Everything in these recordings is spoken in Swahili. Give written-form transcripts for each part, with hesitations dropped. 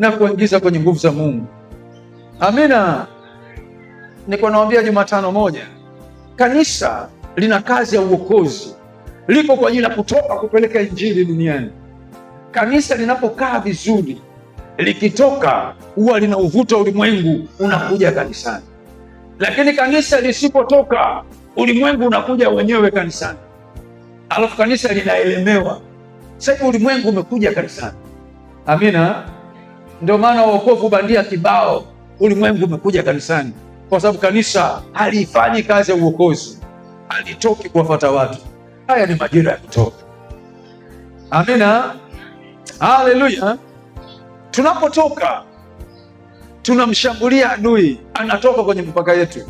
na kuingiza kwenye nguvu za Mungu. Amina. Niko nawaambia Jumatano moja, kanisa lina kazi ya uokozi, liko kwa ajili ya kutoka kupeleka injili duniani. Kanisa linapokaa vizuri, likitoka huwa lina uvuta ulimwengu unakuja kanisani, lakini kanisa lisipotoka ulimwengu unakuja wenyewe kanisani, alafu kanisa linaelemewa. Sasa ulimwengu umekuja kanisani. Amina. Ndio maana wokovu bandia kibao, ulimwengu umekuja kanisani, kwa sababu kanisa halifanyi kazi ya uokozi, halitoki kuwafuata watu. Haya ni majira ya kutoka. Amina. Haleluya. Tunapotoka tunamshambulia adui, anatoka kwenye mpaka yetu,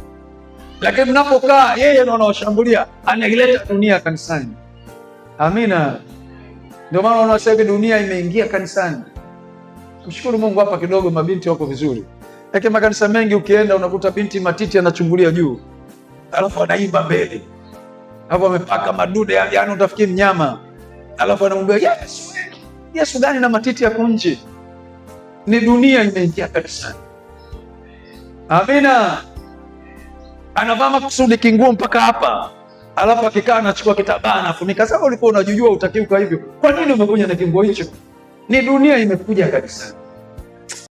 lakini tunapokaa yeye ndo anaoshambulia, anaileta dunia kanisani. Amina. Ndio maana unasema dunia imeingia kanisani. Mshukuru Mungu, hapa kidogo mabinti wako vizuri, lakini makanisa mengi ukienda unakuta binti matiti anachungulia juu, alafu anaimba mbele, alafu amepaka madude, yaani utafikiri mnyama, alafu anamwambia Yesu. Yesu gani na matiti yako nje? Ni dunia imeingia kanisani. Amina. Anavaa makusudi kinguo mpaka hapa, alafu akikaa anachukua kitambaa anafunika. Sasa ulikuwa unajijua utakiuka hivyo, kwa nini umekuja na kinguo hicho? Ni dunia imekuja kanisani.